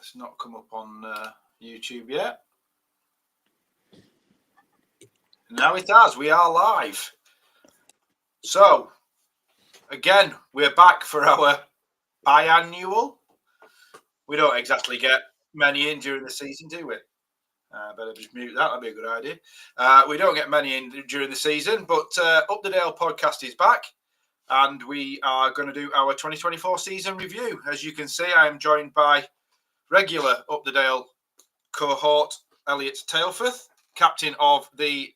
It's not come up on YouTube yet. Now it has. We are live. So, again, we're back for our biannual. We don't exactly get many in during the season, do we? Better just mute that. That'd be a good idea. We don't get many in during the season, but Up the Dale podcast is back, and we are going to do our 2024 season review. As you can see, I am joined by regular Up the Dale cohort Elliot Tailforth, captain of the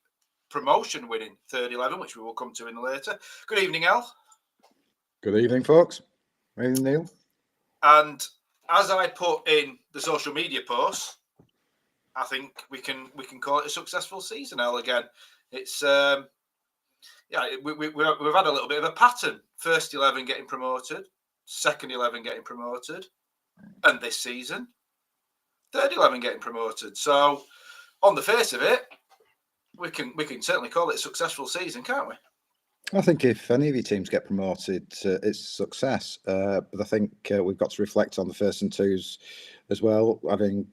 promotion-winning Third 11, which we will come to in later. Good evening, El. Good evening, folks. Good evening, Neil. And as I put in the social media posts, I think we can call it a successful season, El. Again, it's we've had a little bit of a pattern. First 11 getting promoted, second 11 getting promoted, and this season, Third 11 getting promoted. So, on the face of it, we can certainly call it a successful season, can't we? I think if any of your teams get promoted, it's success. But I think we've got to reflect on the first and twos as well, having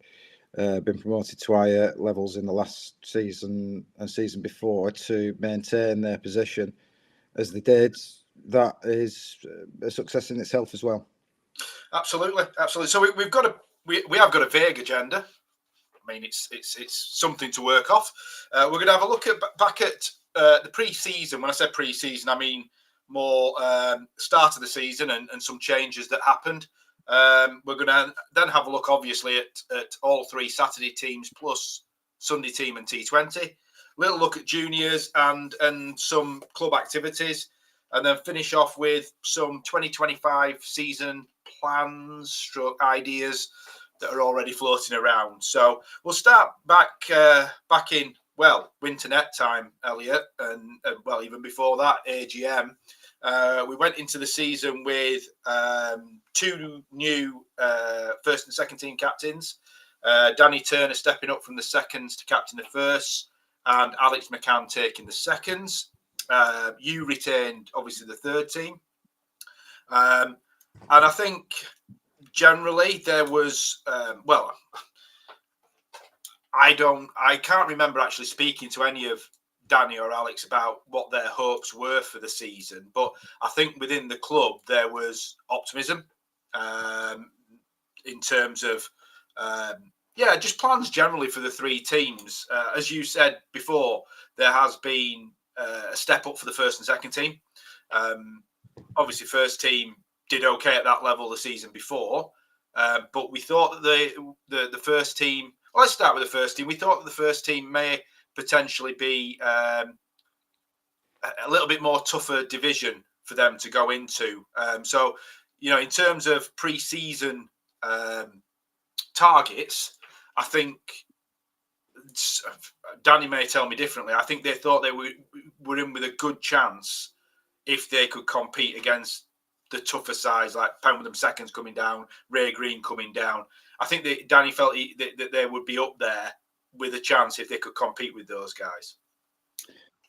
been promoted to higher levels in the last season and season before to maintain their position as they did. That is a success in itself as well. Absolutely. So we have got a vague agenda. I mean, it's something to work off. We're going to have a look back at the pre-season. When I say pre-season, I mean more start of the season and some changes that happened. We're going to then have a look, obviously, at all three Saturday teams plus Sunday team and T20. Little look at juniors and some club activities, and then finish off with some 2025 season plans, stroke ideas that are already floating around. So we'll start back in winter net time, Elliot, and even before that, AGM. We went into the season with two new first and second team captains. Danny Turner stepping up from the seconds to captain the first, and Alex McCann taking the seconds. You retained, obviously, the third team. And I think generally there was, I can't remember actually speaking to any of Danny or Alex about what their hopes were for the season, but I think within the club there was optimism in terms of just plans generally for the three teams. As you said before, there has been a step up for the first and second team. Obviously, first team did okay at that level the season before, but we thought that the first team. Well, let's start with the first team. We thought that the first team may potentially be a little bit more tougher division for them to go into. So, in terms of pre-season targets, I think Danny may tell me differently. I think they thought they were in with a good chance if they could compete against the tougher sides like Penwitham Seconds coming down, Ray Green coming down. I think that Danny felt that they would be up there with a chance if they could compete with those guys.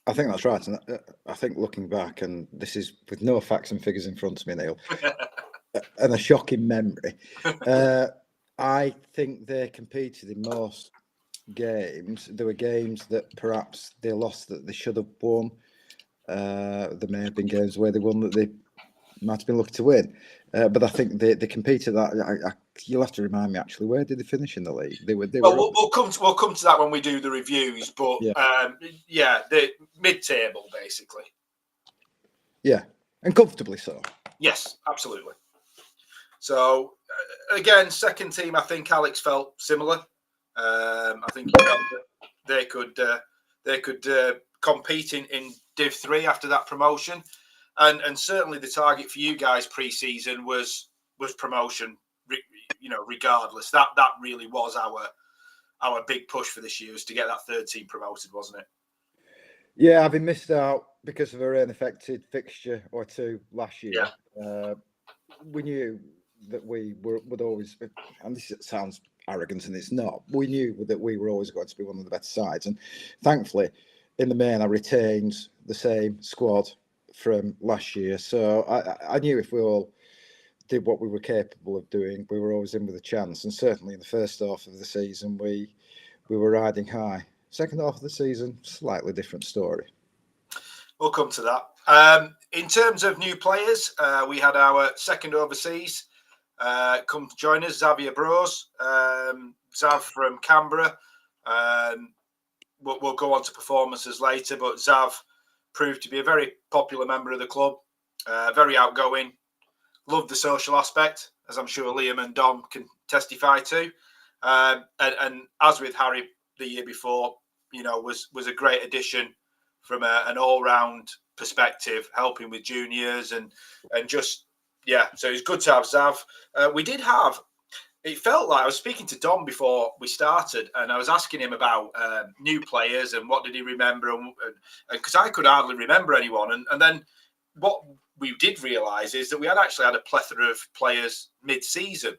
I think that's right. And I think looking back, and this is with no facts and figures in front of me, Neil, and a shocking memory, I think they competed in most games. There were games that perhaps they lost that they should have won. There may have been games where they won that they might have been lucky to win. But I think they competed that. You'll have to remind me actually. Where did they finish in the league? We'll come to that when we do the reviews. But the mid-table basically. Yeah, and comfortably so. Yes, absolutely. So again, second team. I think Alex felt similar. I think he felt that they could compete in Div 3 after that promotion. And certainly the target for you guys pre-season was promotion, regardless. That really was our big push for this year, was to get that third team promoted, wasn't it? Yeah, having missed out because of a rain-affected fixture or two last year, we knew that we would always, and this sounds arrogant and it's not, we knew that we were always going to be one of the better sides. And thankfully, in the main, I retained the same squad from last year. So I knew if we all did what we were capable of doing, we were always in with a chance. And certainly in the first half of the season, we were riding high. Second half of the season, slightly different story. We'll come to that. In terms of new players, we had our second overseas come to join us, Xavier Bros, Zav from Canberra. We'll go on to performances later, but Zav proved to be a very popular member of the club, very outgoing, loved the social aspect, as I'm sure Liam and Dom can testify to. And as with Harry the year before, was a great addition from an all-round perspective, helping with juniors and just, yeah. So it's good to have Zav. We did have, it felt like I was speaking to Dom before we started, and I was asking him about new players and what did he remember, and because I could hardly remember anyone. And then what we did realise is that we had actually had a plethora of players mid-season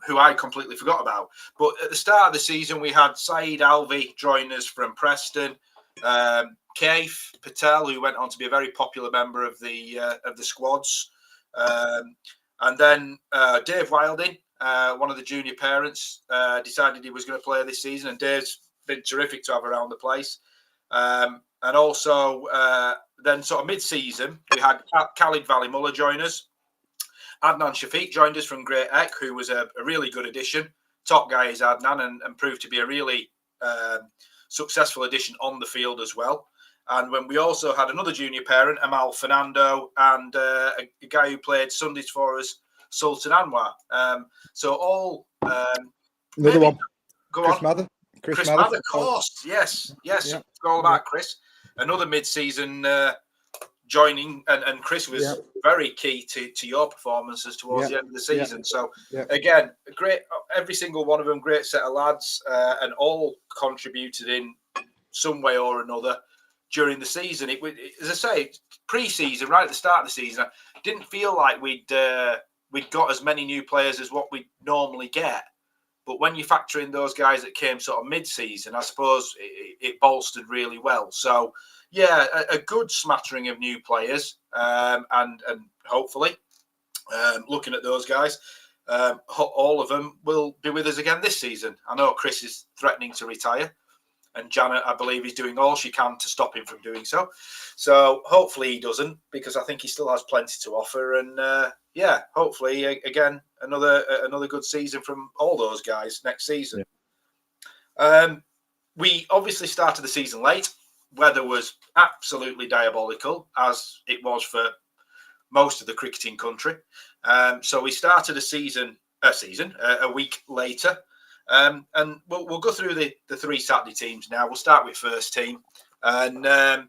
who I completely forgot about. But at the start of the season, we had Saeed Alvi join us from Preston, Kaif Patel, who went on to be a very popular member of the squads, and then Dave Wilding, one of the junior parents, decided he was going to play this season, and Dave's been terrific to have around the place. And also, then sort of mid-season, we had Khalid Valley Muller join us. Adnan Shafiq joined us from Great Eck, who was a really good addition. Top guy is Adnan, and proved to be a really successful addition on the field as well. And when we also had another junior parent, Amal Fernando, and a guy who played Sundays for us, Sultan Anwar. So all another one. Go Chris on. Mather. Chris Mather, of course. Yes. Yeah. All about Chris. Another mid-season joining, and Chris was very key to your performances towards the end of the season. So again, great, every single one of them, great set of lads, and all contributed in some way or another during the season. It, as I say, pre-season, right at the start of the season, I didn't feel like we'd got as many new players as what we normally get. But when you factor in those guys that came sort of mid-season, I suppose it bolstered really well. So, yeah, a good smattering of new players, and hopefully, looking at those guys, all of them will be with us again this season. I know Chris is threatening to retire, and Janet, I believe, is doing all she can to stop him from doing so. So hopefully he doesn't, because I think he still has plenty to offer. And hopefully again another good season from all those guys next season. Yeah. We obviously started the season late. Weather was absolutely diabolical, as it was for most of the cricketing country. So we started a week later. And we'll go through the three Saturday teams now. We'll start with first team, and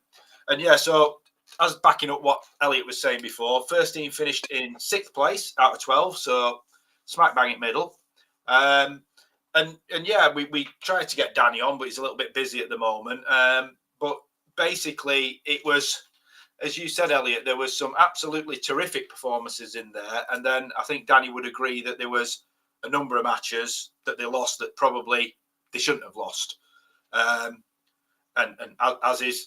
so as backing up what Elliot was saying before, first team finished in 6th place out of 12, so smack bang in middle. We tried to get Danny on, but he's a little bit busy at the moment. But basically, it was, as you said, Elliot, there was some absolutely terrific performances in there, and then I think Danny would agree that there was a number of matches that they lost that probably they shouldn't have lost, and as is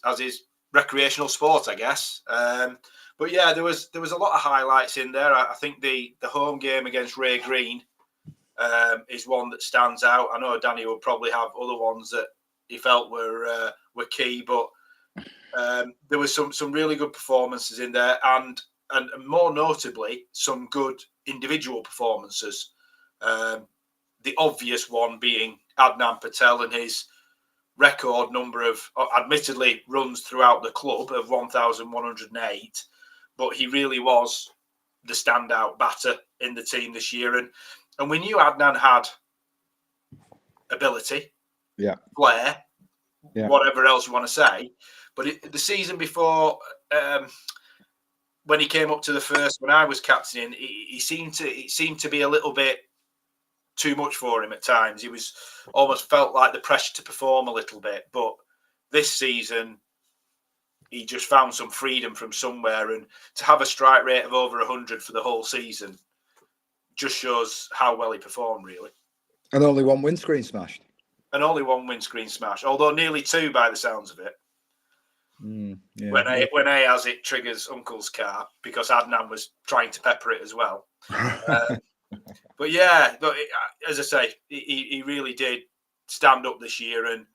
recreational sport, I guess. But yeah, there was a lot of highlights in there. I think the home game against Ray Green is one that stands out. I know Danny will probably have other ones that he felt were key, but there was some really good performances in there, and more notably some good individual performances. The obvious one being Adnan Patel and his record number of, admittedly, runs throughout the club of 1,108, but he really was the standout batter in the team this year. And we knew Adnan had ability, flair, whatever else you want to say. But the season before, when he came up to the first, when I was captaining, it seemed to be a little bit too much for him at times. He was almost felt like the pressure to perform a little bit. But this season, he just found some freedom from somewhere, and to have a strike rate of over 100 for the whole season just shows how well he performed, really. And only one windscreen smashed. Although nearly two by the sounds of it. Yeah. When Ayaz it triggers Uncle's car because Adnan was trying to pepper it as well. But yeah, as I say, he really did stand up this year. And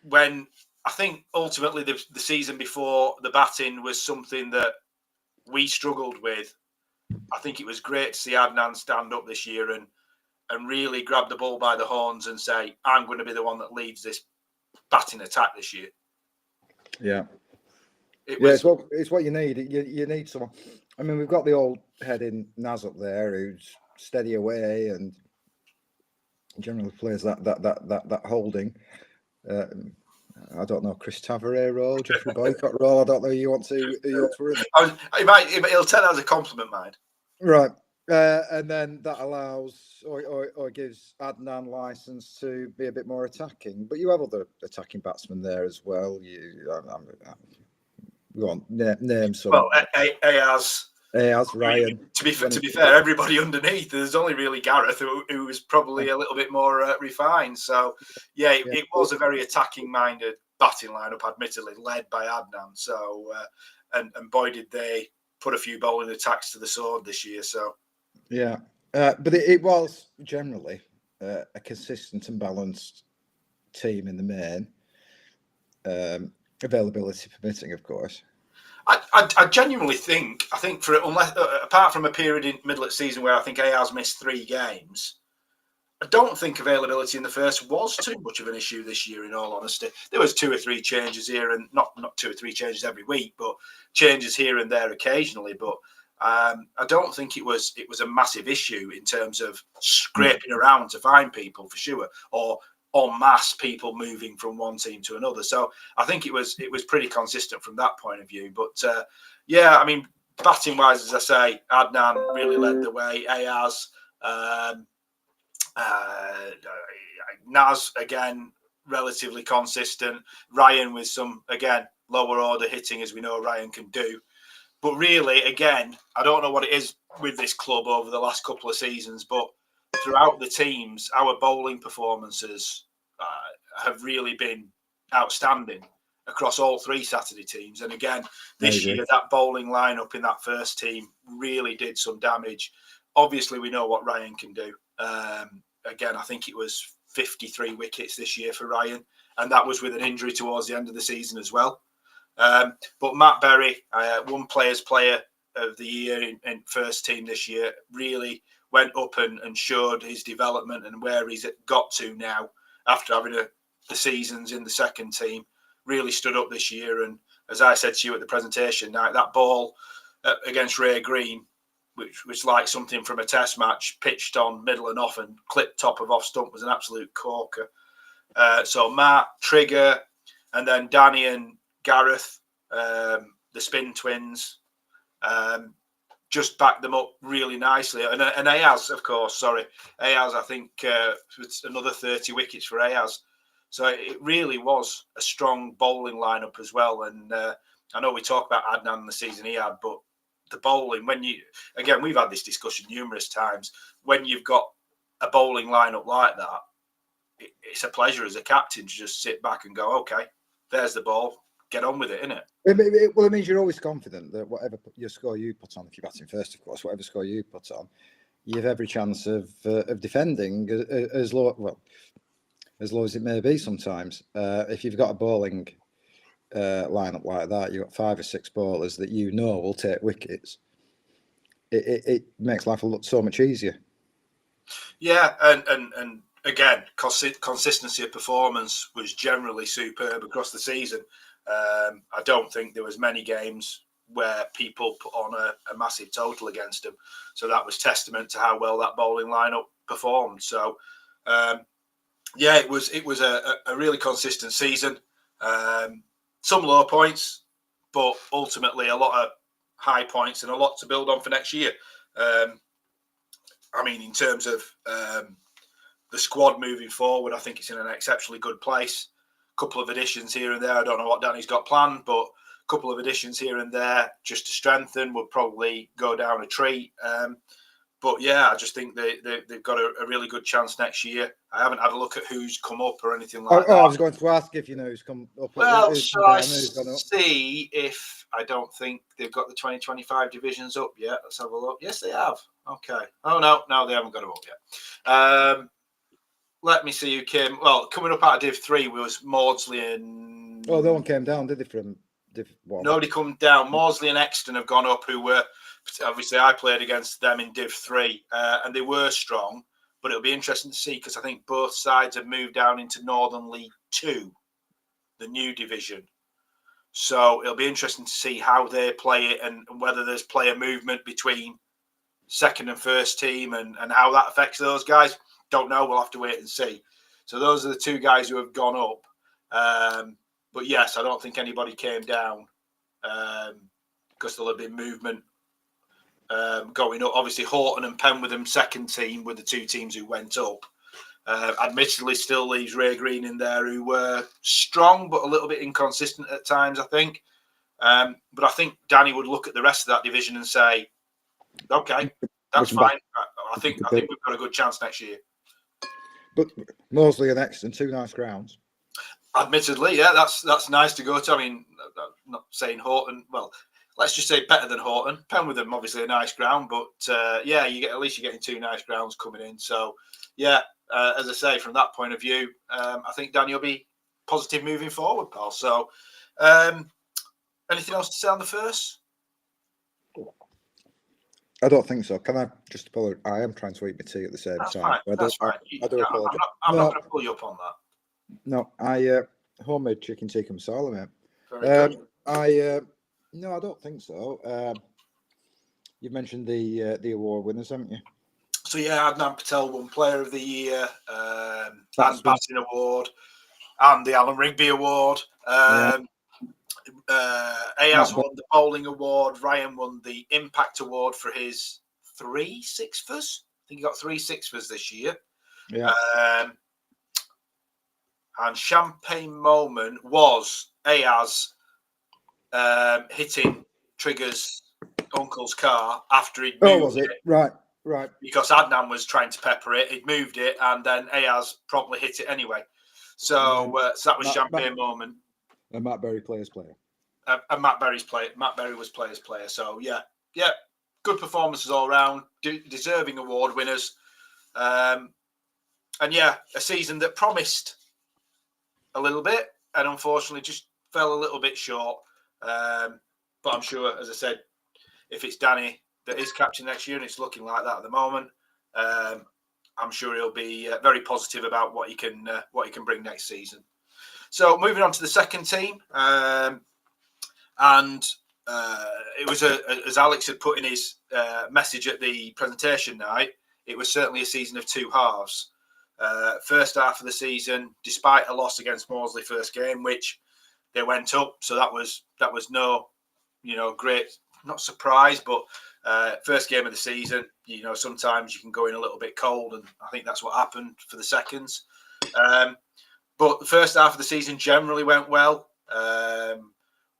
when I think ultimately the season before, the batting was something that we struggled with. I think it was great to see Adnan stand up this year and really grab the ball by the horns and say, I'm going to be the one that leads this batting attack this year. Yeah. It's what you need. You need someone. I mean, we've got the old head in Naz up there who's steady away and generally plays that holding. I don't know, Chris Tavare role, Jeffrey Boycott role. I don't know who you want to run. He'll take that as a compliment, mind. Right. And then that allows or gives Adnan license to be a bit more attacking. But you have other attacking batsmen there as well. Go on, name some. Well, Ayaz, Ryan. To be fair, everybody underneath. There's only really Gareth who was probably a little bit more refined. So it was a very attacking-minded batting lineup, admittedly led by Adnan. So and boy did they put a few bowling attacks to the sword this year. So yeah, but it was generally a consistent and balanced team in the main. Availability permitting, of course. I genuinely think apart from a period in middle of the season where I think Ayaz missed 3 games, I don't think availability in the first was too much of an issue this year. In all honesty, there was 2 or 3 changes here, and not 2 or 3 changes every week, but changes here and there occasionally. But I don't think it was a massive issue in terms of scraping around to find people for sure, or en masse people moving from one team to another. So I think it was pretty consistent from that point of view. But I mean, batting wise, as I say, Adnan really led the way. Ayaz, Naz again, relatively consistent. Ryan with some again lower order hitting, as we know Ryan can do. But really, again, I don't know what it is with this club over the last couple of seasons, but throughout the teams, our bowling performances have really been outstanding across all 3 Saturday teams. And again, this year, that bowling lineup in that first team really did some damage. Obviously, we know what Ryan can do. Again, I think it was 53 wickets this year for Ryan, and that was with an injury towards the end of the season as well. But Matt Berry, one Players Player of the Year in first team this year, really went up and showed his development and where he's got to now after having the seasons in the second team. Really stood up this year. And as I said to you at the presentation night, that ball against Ray Green, which was like something from a test match, pitched on middle and off and clipped top of off stump, was an absolute corker. So Matt, Trigger, and then Danny and Gareth, the spin twins, just backed them up really nicely. And Ayaz, of course, Ayaz, I think was another 30 wickets for Ayaz. So it really was a strong bowling lineup as well. And I know we talk about Adnan and the season he had, but the bowling, we've had this discussion numerous times, when you've got a bowling lineup like that, it's a pleasure as a captain to just sit back and go, okay, there's the ball, get on with it, isn't it? Well, it means you're always confident that whatever your score you put on, if you're batting first, of course, whatever score you put on, you have every chance of defending as low as it may be sometimes. If you've got a bowling lineup like that, you've got 5 or 6 bowlers that you know will take wickets. It makes life look so much easier. Yeah, and again, consistency of performance was generally superb across the season. I don't think there was many games where people put on a massive total against them. So that was testament to how well that bowling lineup performed. So it was a really consistent season. Some low points, but ultimately a lot of high points and a lot to build on for next year. I mean, in terms of the squad moving forward, I think it's in an exceptionally good place. A couple of additions here and there. I don't know what Danny's got planned, but a couple of additions here and there just to strengthen would probably go down a treat. But yeah, I just think they've got a really good chance next year. I haven't had a look at who's come up or anything like that. I was going to ask if you know who's come up. Well, who's shall come I down, who's gone up. see if I don't think they've got the 2025 divisions up yet? Let's have a look. Yes, they have. Okay. Oh, no, they haven't got them up yet. Let me see who came. Well, coming up out of Div 3 was Maudsley and... Oh, no one came down, did they, from Div 1? Nobody come down. Maudsley and Exton have gone up, who were... Obviously, I played against them in Div 3, and they were strong. But it'll be interesting to see, because I think both sides have moved down into Northern League 2, the new division. So it'll be interesting to see how they play it and whether there's player movement between second and first team and how that affects those guys. Don't know. We'll have to wait and see. So those are the two guys who have gone up. But yes, I don't think anybody came down because there'll have been movement going up. Obviously, Horton and Penwitham second team were the two teams who went up. Admittedly, still leaves Ray Green in there, who were strong but a little bit inconsistent at times, I think. But I think Danny would look at the rest of that division and say, "Okay, that's fine. I think we've got a good chance next year." But Moseley and Exton, two nice grounds. Admittedly, yeah, that's nice to go to. I mean, I'm not saying Horton. Well, let's just say better than Horton. Penwitham, obviously a nice ground, but yeah, at least you're getting two nice grounds coming in. So yeah, as I say, from that point of view, I think Danny will be positive moving forward, pal. So, anything else to say on the first? I don't think so. Can I just apologize? I am trying to eat my tea at the same time. That's fine. I do apologize. I'm not going to pull you up on that. No, I homemade chicken tikka masala, mate. Very good. No, I don't think so. You've mentioned the award winners, haven't you? So yeah, Adnan Patel won Player of the Year, and Batting Award, and the Alan Rigby Award. Ayaz won the Bowling Award. Ryan won the Impact Award for his 3 sixfers. I think he got 3 sixfers this year. Yeah. And champagne moment was Ayaz hitting Trigger's uncle's car after he'd moved was it? Right. Because Adnan was trying to pepper it. He'd moved it, and then Ayaz promptly hit it anyway. So, so that was champagne moment. And Matt Berry, player's player. And Matt Berry was player's player. So yeah, good performances all round. Deserving award winners. And yeah, a season that promised a little bit, and unfortunately just fell a little bit short. But I'm sure, as I said, if it's Danny that is captain next year, and it's looking like that at the moment, I'm sure he'll be very positive about what he can bring next season. So moving on to the second team, and it was as Alex had put in his message at the presentation night, it was certainly a season of two halves. First half of the season, despite a loss against Maudsley first game, which they went up, so that was no, great, not surprise, but first game of the season, sometimes you can go in a little bit cold, and I think that's what happened for the seconds. But the first half of the season generally went well.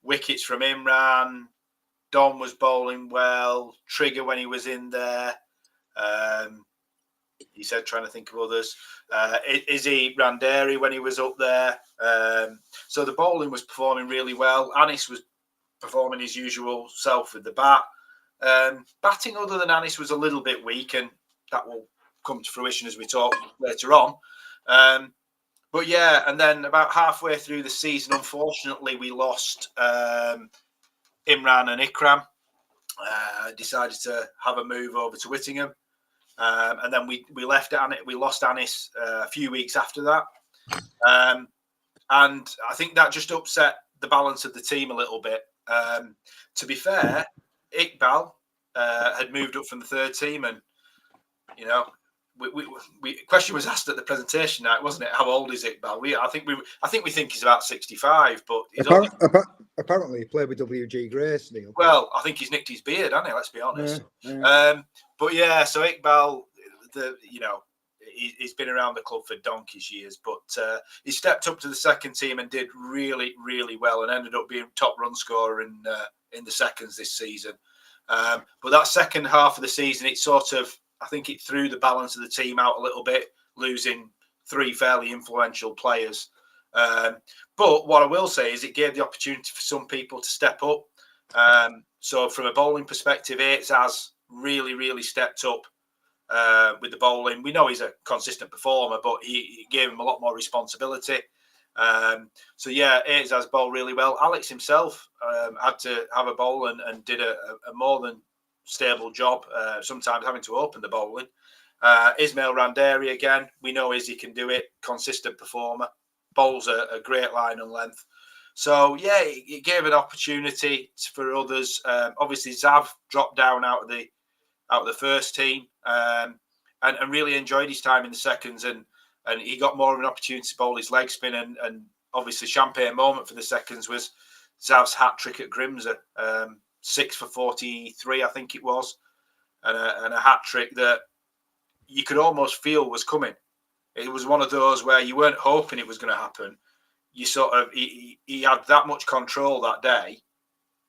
Wickets from Imran, Don was bowling well, Trigger when he was in there. He said, trying to think of others. Izzy Randeri when he was up there. So the bowling was performing really well. Anis was performing his usual self with the bat. Batting other than Anis was a little bit weak, and that will come to fruition as we talk later on. But yeah, and then about halfway through the season, unfortunately, we lost Imran and Ikram. Decided to have a move over to Whittingham. And then we lost Anis a few weeks after that. And I think that just upset the balance of the team a little bit. To be fair, Iqbal had moved up from the third team, and question was asked at the presentation night, wasn't it? How old is Iqbal? I think we think he's about 65, but he's apparently he played with WG Grace, Neil. Well, I think he's nicked his beard, hasn't he? Let's be honest. Yeah. But yeah, so Iqbal, he's been around the club for donkey's years, but he stepped up to the second team and did really, really well, and ended up being top run scorer in the seconds this season. But that second half of the season, it sort of I think it threw the balance of the team out a little bit, losing 3 fairly influential players. But what I will say is it gave the opportunity for some people to step up. So from a bowling perspective, Yates has really stepped up with the bowling. We know he's a consistent performer, but he gave him a lot more responsibility. So yeah, Yates has bowled really well. Alex himself had to have a bowl and did a more than stable job, sometimes having to open the bowling. Ismail Randeri again, we know Izzy can do it, consistent performer, bowls a great line and length. So yeah, it gave an opportunity for others. Obviously Zav dropped down out of the first team and really enjoyed his time in the seconds, and he got more of an opportunity to bowl his leg spin, and obviously champagne moment for the seconds was Zav's hat trick at Grimsby, 6 for 43 I think it was, and a hat trick that you could almost feel was coming. It was one of those where you weren't hoping it was going to happen. You sort of he had that much control that day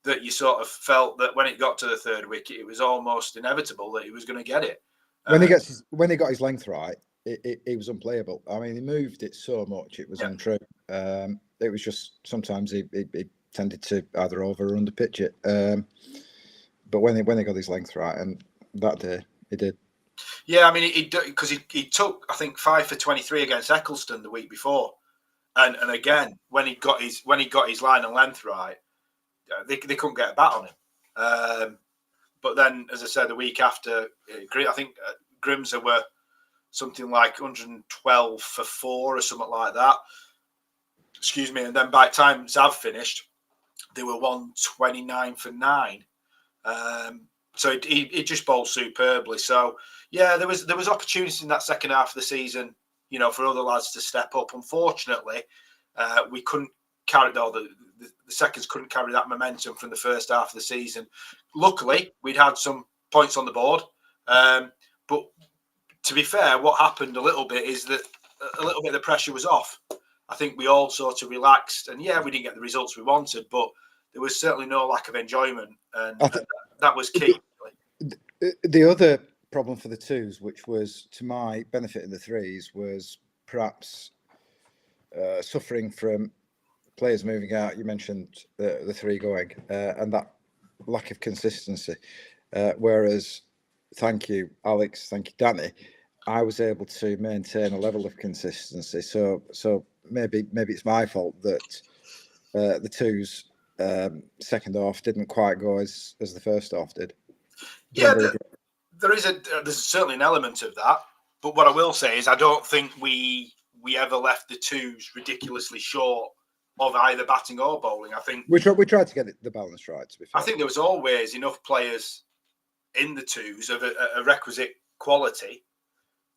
that you sort of felt that when it got to the third wicket, it was almost inevitable that he was going to get it. When he got his length right, it was unplayable. I mean, he moved it so much, it was untrue. It was just sometimes he tended to either over or under pitch it. But when he got his length right, and that day he did. Yeah, I mean, because he took, I think, 5 for 23 against Eccleston the week before, and again when he got his line and length right, they couldn't get a bat on him. But then, as I said, the week after, I think Grimsby were something like 112 for 4 or something like that. Excuse me. And then by the time Zav finished, they were 129 for 9. So he just bowled superbly. So yeah, there was opportunities in that second half of the season, you know, for other lads to step up. Unfortunately, we couldn't carry the seconds couldn't carry that momentum from the first half of the season. Luckily, we'd had some points on the board, but to be fair, what happened a little bit is that a little bit of the pressure was off. I think we all sort of relaxed, and yeah, we didn't get the results we wanted, but there was certainly no lack of enjoyment, and that was key. The other problem for the twos, which was to my benefit in the threes, was perhaps suffering from players moving out. You mentioned the three going, and that lack of consistency. Whereas, thank you, Alex, thank you, Danny, I was able to maintain a level of consistency. So maybe it's my fault that the twos second half didn't quite go as the first half did. Yeah, there's certainly an element of that. But what I will say is I don't think we ever left the twos ridiculously short of either batting or bowling. I think we tried to get the balance right, to be fair. I think there was always enough players in the twos of a requisite quality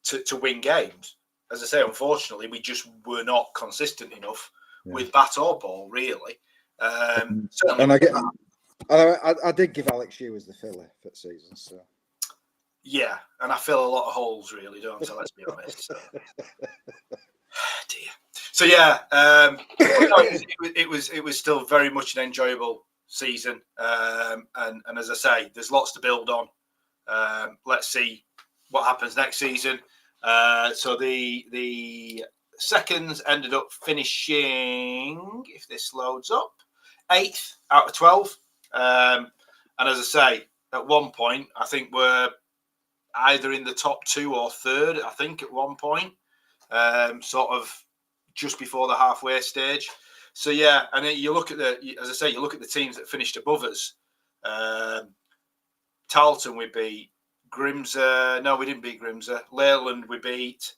to win games. As I say, unfortunately, we just were not consistent enough with bat or ball, really. And I did give Alex Hughes the filler for the season, so. Yeah, and I fill a lot of holes, really, don't I? Let's be honest. So. Dear. So yeah, it was still very much an enjoyable season, and as I say, there's lots to build on. Let's see what happens next season. So the seconds ended up finishing, if this loads up, 8th out of 12. And as I say, at one point, I think we're either in the top 2 or 3rd, I think, at one point, sort of just before the halfway stage. So yeah, and then you look at you look at the teams that finished above us. Tarleton we beat, Grimsby. No, we didn't beat Grimsby. Leyland we beat.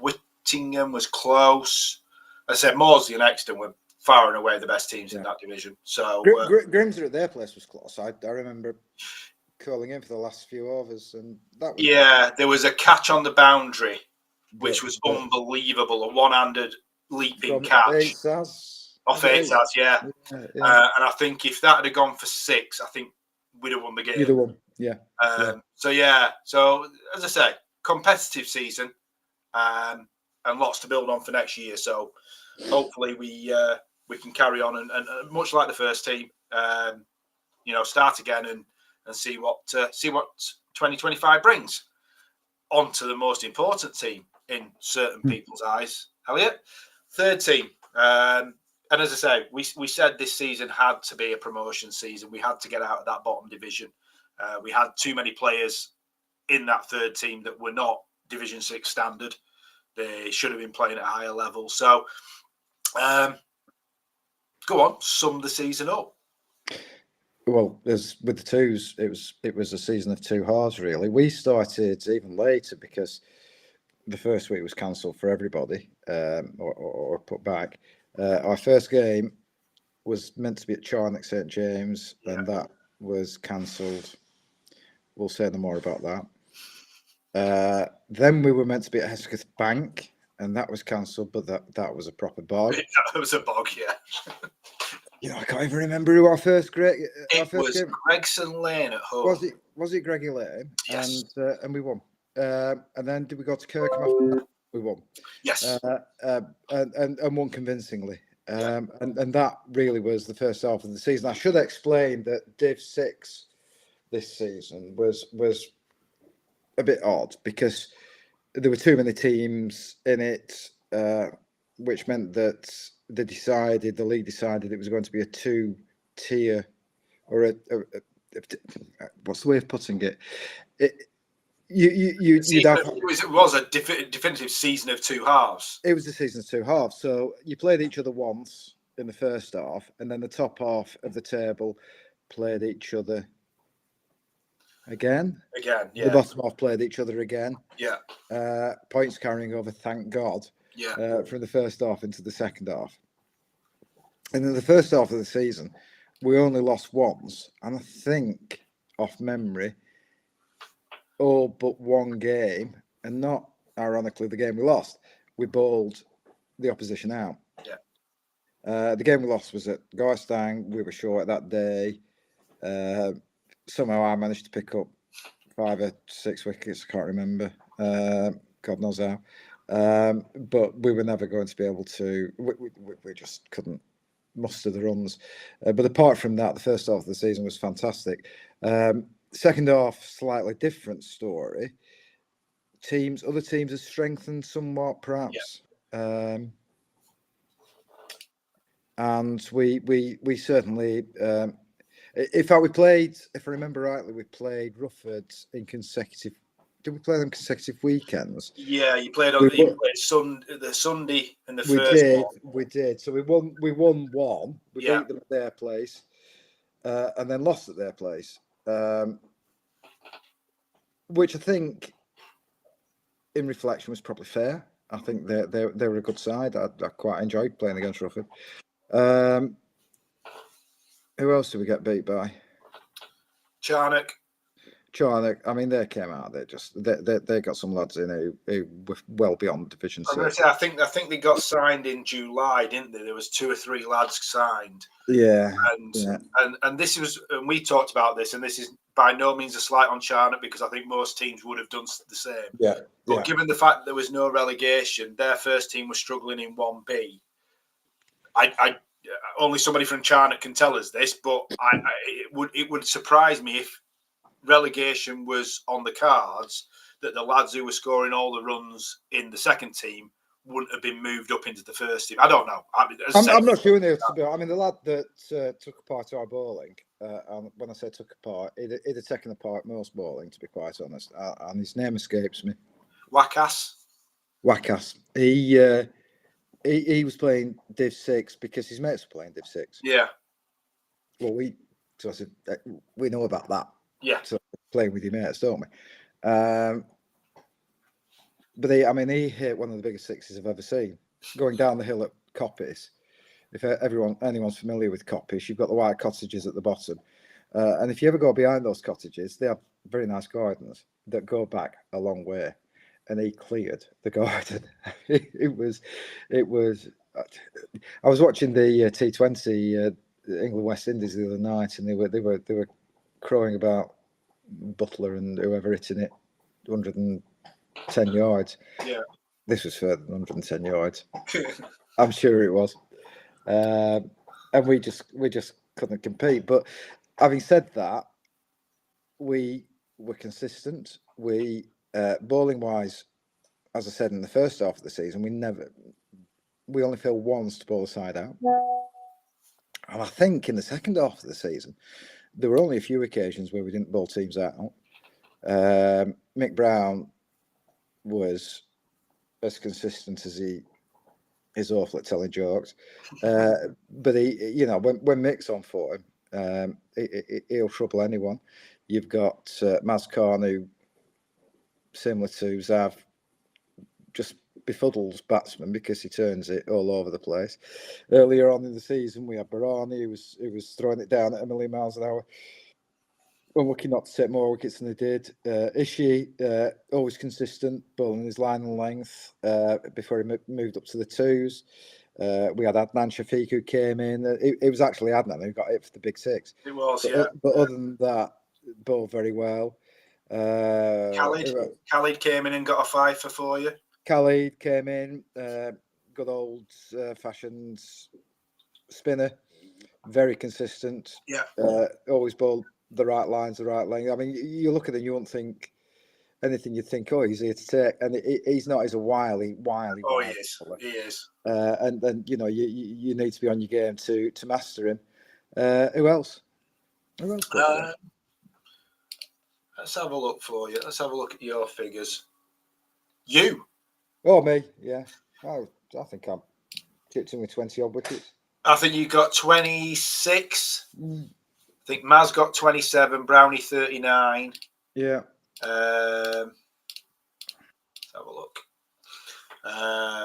Whittingham was close. I said Maudsley and Exton were far and away the best teams in that division. So Grimsby at their place was close. I remember calling in for the last few overs, and that was there was a catch on the boundary, which was unbelievable. A one-handed leaping catch off Aitzaz, and I think if that had gone for 6, I think we'd have won the game. Either one, So as I say, competitive season, and lots to build on for next year. So hopefully we can carry on and much like the first team, start again and and see what 2025 brings. On to the most important team in certain people's eyes, Elliot. Third team. And as I say, we said this season had to be a promotion season. We had to get out of that bottom division. We had too many players in that third team that were not Division 6 standard. They should have been playing at a higher level. So, go on, sum the season up. Well, with the twos, it was a season of two halves, really. We started even later because the first week was cancelled for everybody, or put back. Our first game was meant to be at Charnock St James, and that was cancelled. We'll say no more about that. Then we were meant to be at Hesketh Bank, and that was cancelled, but that was a proper bog. That was a bog, yeah. I can't even remember who our first game. Gregson Lane at home. Was it Greggy Lane? Yes. And we won. And then did we go to Kirkham after that? We won. Yes. And won convincingly. And that really was the first half of the season. I should explain that Div 6 this season was a bit odd because there were too many teams in it, which meant that the league decided it was going to be a two-tier, or what's the way of putting it? It was a definitive season of two halves. It was a season of two halves. So you played each other once in the first half, and then the top half of the table played each other again. Yeah. The bottom half played each other again. Yeah. Points carrying over, thank God. Yeah. From the first half into the second half. And in the first half of the season, we only lost once. And I think, off memory, all but one game, and not ironically the game we lost, we bowled the opposition out. Yeah. The game we lost was at Gorstang. We were short that day. Somehow I managed to pick up 5 or 6 wickets. I can't remember. God knows how. But we were never going to be able to. We just couldn't muster the runs. But apart from that, the first half of the season was fantastic. Second half, slightly different story. Other teams have strengthened somewhat, perhaps. Yeah. And we certainly. In fact, we played. If I remember rightly, we played Rufford in consecutive. Did we play them consecutive weekends? Yeah, you played the Sunday and the first. We did. So we won one. We beat them at their place, and then lost at their place. Which I think, in reflection, was probably fair. I think they were a good side. I quite enjoyed playing against Rufford. Who else did we get beat by? Charnock. I mean, they came out. They got some lads in who were well beyond Division 6. I think they got signed in July, didn't they? There was 2 or 3 lads signed. Yeah. And this was, and we talked about this, and this is by no means a slight on Charnock because I think most teams would have done the same. Yeah. But given the fact that there was no relegation, their first team was struggling in 1B. I only somebody from Charnock can tell us this, but it would surprise me if relegation was on the cards, that the lads who were scoring all the runs in the second team wouldn't have been moved up into the first team. I don't know. I'm not sure. I mean, the lad that took part to our bowling, and when I say took apart, he'd have taken apart most bowling, to be quite honest, and his name escapes me. Wakas. He was playing Div 6 because his mates were playing Div 6. Yeah. Well, we know about that. Yeah. So playing with your mates, don't we? But he hit one of the biggest sixes I've ever seen. Going down the hill at Coppice. If anyone's familiar with Coppice, you've got the white cottages at the bottom. And if you ever go behind those cottages, they have very nice gardens that go back a long way. And he cleared the garden. It was. I was watching the T20 England West Indies the other night, and they were crowing about Butler and whoever hitting it 110 yards. Yeah. This was further than 110 yards. I'm sure it was. And we just couldn't compete. But having said that, we were consistent. We bowling wise, as I said in the first half of the season, we only failed once to bowl a side out. And I think in the second half of the season, there were only a few occasions where we didn't bowl teams out. Mick Brown was as consistent as he is awful at telling jokes. But he, when Mick's on for him, he'll trouble anyone. You've got Maz Khan, who, similar to Zav, just befuddles batsmen because he turns it all over the place. Earlier on in the season, we had Barani, who was throwing it down at a million miles an hour. Unlucky not to take more wickets than they did. Ishii, always consistent, bowling his line and length before he moved up to the twos. We had Adnan Shafiq who came in. It was actually Adnan who got it for the big six. It was, But other than that, bowled very well. Khalid came in and got a fifer for you. Khalid came in, good old fashioned spinner, very consistent. Yeah. Always bowled the right lines, the right length. I mean, you look at him, you won't think anything. You'd think, oh, he's here to take, and he's not. He's a wily. Oh, he is. Bowler. He is. And you need to be on your game to master him. Who else? Let's have a look for you. Let's have a look at your figures. You. Oh, me. Yeah. I think I'm chipped in with 20 odd wickets. I think you got 26. I think Maz got 27, Brownie 39. Yeah. Let's have a look.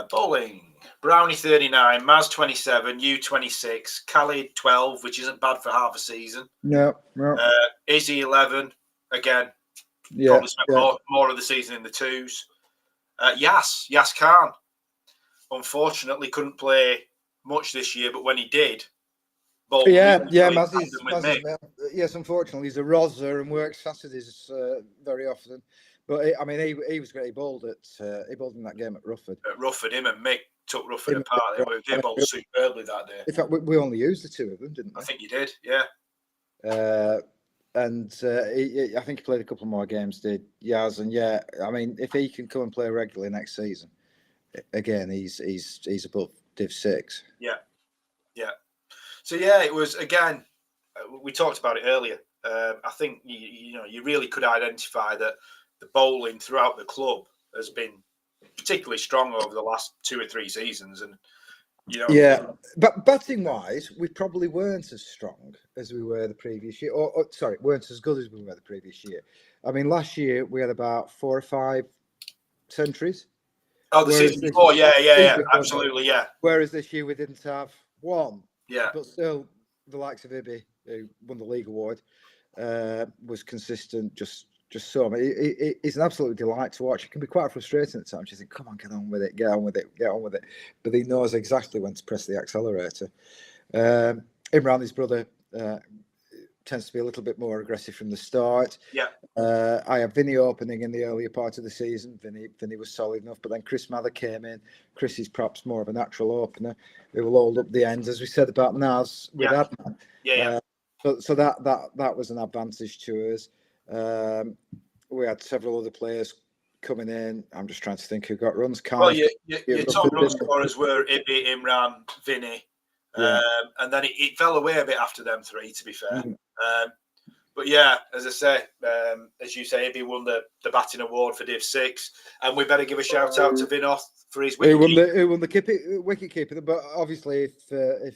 Bowling. Brownie 39, Maz 27, you 26, Khalid 12, which isn't bad for half a season. No. Izzy 11, again. Yeah. Probably spent more of the season in the twos. Yas Khan, unfortunately, couldn't play much this year, but when he did, yes, unfortunately, he's a roser and works Saturdays very often. But he was great. He bowled in that game at Rufford. At Rufford, him and Mick took Rufford apart. They bowled superbly that day. In fact, we only used the two of them, didn't we? I think you did, yeah. I think he played a couple more games, did Yaz? And yeah, I mean, if he can come and play regularly next season, again, he's above Div 6. Yeah. So yeah, it was, again, we talked about it earlier. I think you really could identify that the bowling throughout the club has been particularly strong over the last 2 or 3 seasons, and yeah, but batting wise, we probably weren't as strong as we were the previous year, or weren't as good as we were the previous year. I mean, last year we had about 4 or 5 centuries. Oh, the season before, yeah, absolutely, yeah. Whereas this year we didn't have one. Yeah. But still, the likes of Ibby, who won the league award, was consistent. Just so. I mean, it's an absolute delight to watch. It can be quite frustrating at times. You think, come on, get on with it. But he knows exactly when to press the accelerator. Imran, his brother, tends to be a little bit more aggressive from the start. Yeah. I have Vinny opening in the earlier part of the season. Vinny was solid enough, but then Chris Mather came in. Chris is perhaps more of a natural opener. They will hold up the ends, as we said about Naz with Adnan. Yeah. So that was an advantage to us. We had several other players coming in. I'm just trying to think who got runs. Well, your top run scorers were Ibby, Imran, Vinny. Yeah. And then it fell away a bit after them 3, to be fair. But yeah, as I say, as you say, Ibby won the batting award for Div 6, and we better give a shout out to Vinoth for his wicket. Who won the wicket keeper? But obviously, if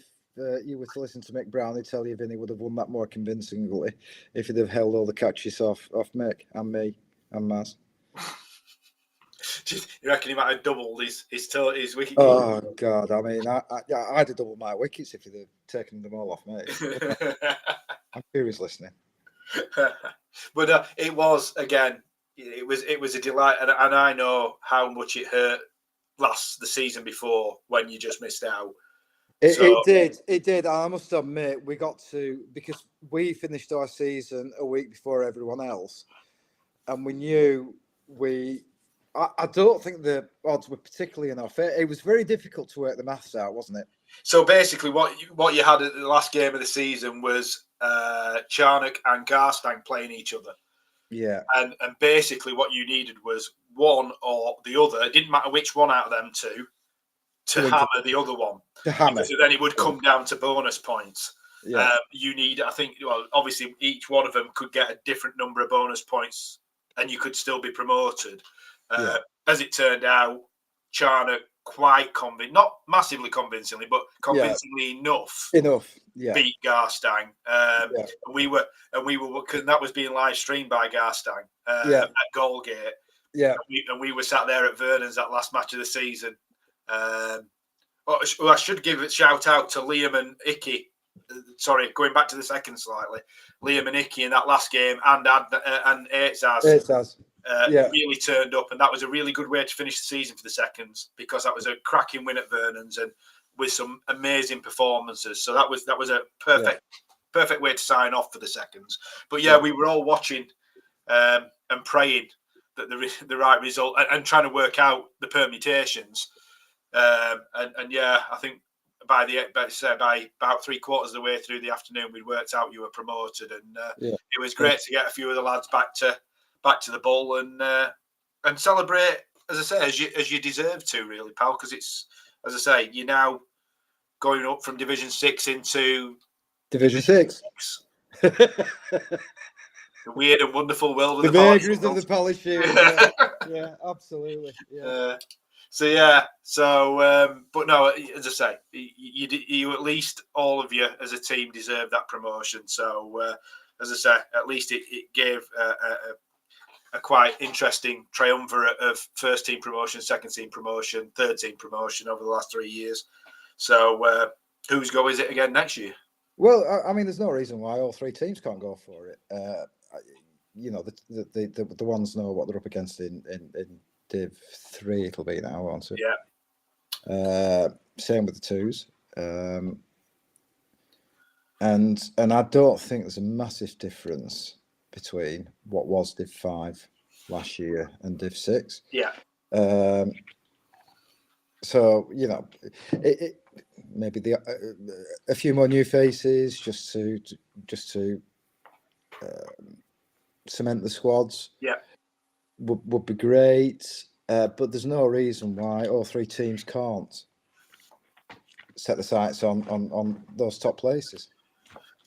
you were to listen to Mick Brown, he'd tell you Vinny would have won that more convincingly if he'd have held all the catches off Mick and me and Maz. You reckon he might have doubled his wicket? Oh God! I mean, I'd have doubled my wickets if he'd have taken them all off me. I'm sure he's listening. But it was, again, it was a delight, and I know how much it hurt the season before when you just missed out. It did. I must admit, we got to, because we finished our season a week before everyone else, and we knew I don't think the odds were particularly in our favour. It was very difficult to work the maths out, wasn't it? So basically, what you had at the last game of the season was Charnock and Garstang playing each other. Yeah. And basically what you needed was one or the other. It didn't matter which one out of them two to hammer the other one. To hammer. Because then it would come down to bonus points. Yeah. You need, I think, well, obviously each one of them could get a different number of bonus points and you could still be promoted. As it turned out, Charnock quite convincing, not massively convincingly, but convincingly enough. Yeah. Beat Garstang. We were, because that was being live streamed by Garstang at Goalgate. Yeah. And we were sat there at Vernon's that last match of the season. I should give a shout out to Liam and Icky. Sorry, going back to the second slightly. Liam and Icky in that last game and Eitzaz really turned up, and that was a really good way to finish the season for the seconds, because that was a cracking win at Vernon's and with some amazing performances. So that was a perfect way to sign off for the seconds. But we were all watching and praying that the right result and trying to work out the permutations. I think by about 3/4 of the way through the afternoon, we'd worked out you were promoted, and it was great to get a few of the lads back to the bowl and celebrate, as I say, as you deserve to, really, pal. Because it's, as I say, you're now going up from Division 6 into Division 6. The weird and wonderful world of the vagaries of the Palace Shield. Yeah, absolutely. Yeah. But no, as I say, you at least, all of you as a team, deserve that promotion. So, as I say, at least it gave a quite interesting triumvirate of first team promotion, second team promotion, third team promotion over the last 3 years. So, whose go is it again next year? Well, I mean, there's no reason why all three teams can't go for it. The ones know what they're up against in Div 3. It'll be now, won't it? Yeah. Same with the twos. And I don't think there's a massive difference between what was Div 5 last year and Div 6. Yeah. So maybe a few more new faces just to cement the squads. Yeah. Would be great, but there's no reason why all three teams can't set the sights on those top places.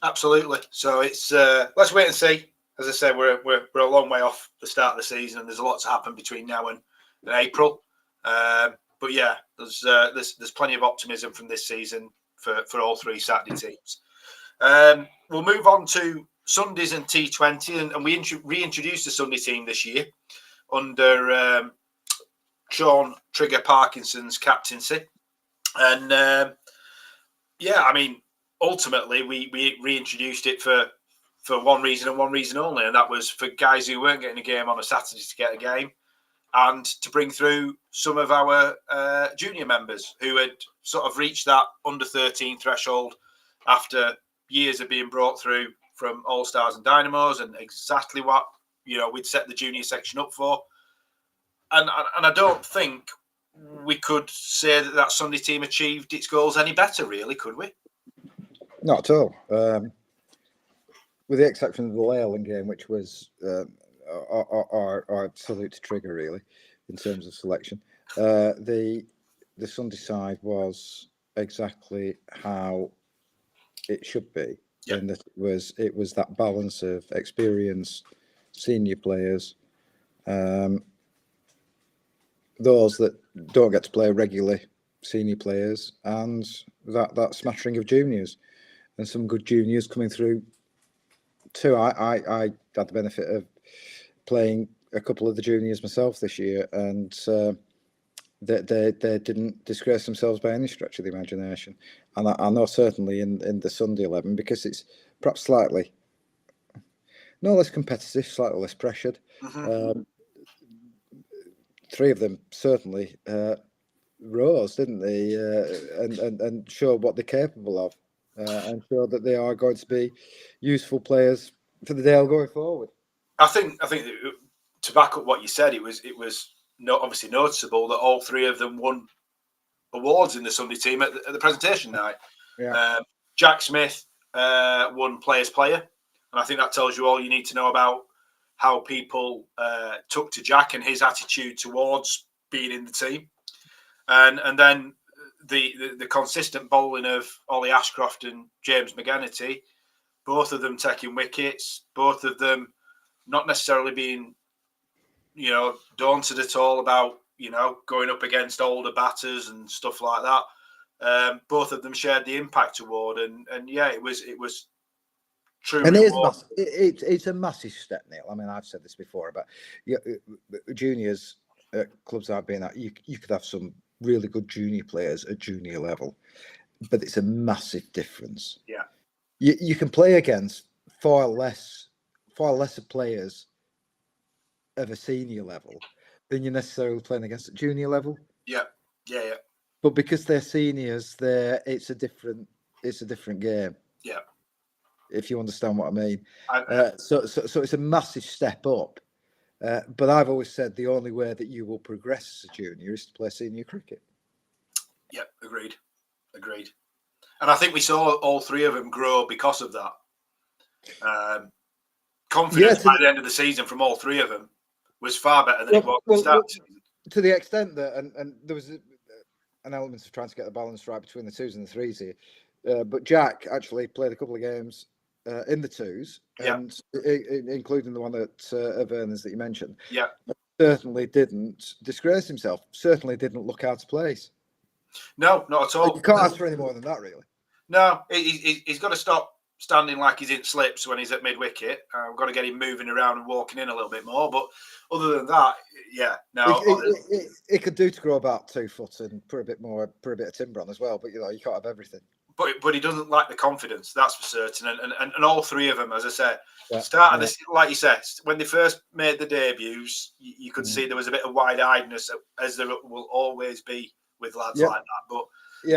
Absolutely. So it's let's wait and see. As I say, we're a long way off the start of the season, and there's a lot to happen between now and April. But yeah, there's plenty of optimism from this season for all three Saturday teams. We'll move on to Sundays and T20, and we reintroduced the Sunday team this year under Sean Trigger Parkinson's captaincy. And I mean, ultimately we reintroduced it for one reason and one reason only, and that was for guys who weren't getting a game on a Saturday to get a game, and to bring through some of our junior members who had sort of reached that under 13 threshold after years of being brought through from All Stars and Dynamos, and exactly what we'd set the junior section up for. And I don't think we could say that Sunday team achieved its goals any better, really, could we? Not at all. With the exception of the Leyland game, which was our absolute trigger, really, in terms of selection. The Sunday side was exactly how it should be. Yeah. And it was that balance of experienced senior players, those that don't get to play regularly, senior players, and that smattering of juniors, and some good juniors coming through too. I had the benefit of playing a couple of the juniors myself this year, and they didn't disgrace themselves by any stretch of the imagination. And I know certainly in the Sunday 11, because it's perhaps slightly no less competitive, slightly less pressured. Mm-hmm. Three of them certainly rose, didn't they? And showed what they're capable of, and showed that they are going to be useful players for the Dale going forward. I think to back up what you said, it was obviously noticeable that all three of them won awards in the Sunday team at the presentation night. Yeah. Jack Smith won Player's Player, and I think that tells you all you need to know about how people took to Jack and his attitude towards being in the team, and then the consistent bowling of Ollie Ashcroft and James McGennity, both of them taking wickets, both of them not necessarily being, daunted at all about, going up against older batters and stuff like that. Both of them shared the Impact Award, and yeah, it was true. And it's a massive step, Neil. I mean, I've said this before about juniors clubs I've been at. You could have some really good junior players at junior level, but it's a massive difference. Yeah, you can play against far lesser players of a senior level than you're necessarily playing against at junior level. Yeah. But because they're seniors, it's a different game. Yeah. If you understand what I mean. So it's a massive step up. But I've always said the only way that you will progress as a junior is to play senior cricket. Yeah, agreed. And I think we saw all three of them grow because of that. Confidence by the end of the season from all three of them was far better than it was at the start. To the extent that, and there was an element of trying to get the balance right between the twos and the threes here. But Jack actually played a couple of games in the twos, and including the one at Vernon's that you mentioned. Yeah, certainly didn't disgrace himself. Certainly didn't look out of place. No, not at all. You can't ask for any more than that, really. No, he's got to stop standing like he's in slips when he's at mid-wicket. We've got to get him moving around and walking in a little bit more. But other than that, no. It could do to grow about 2 foot and put a bit of timber on as well. But you can't have everything. But he doesn't lack the confidence, that's for certain. And all three of them, as I said, start of this, like you said, when they first made the debuts, you could see there was a bit of wide-eyedness, as there will always be with lads like that. But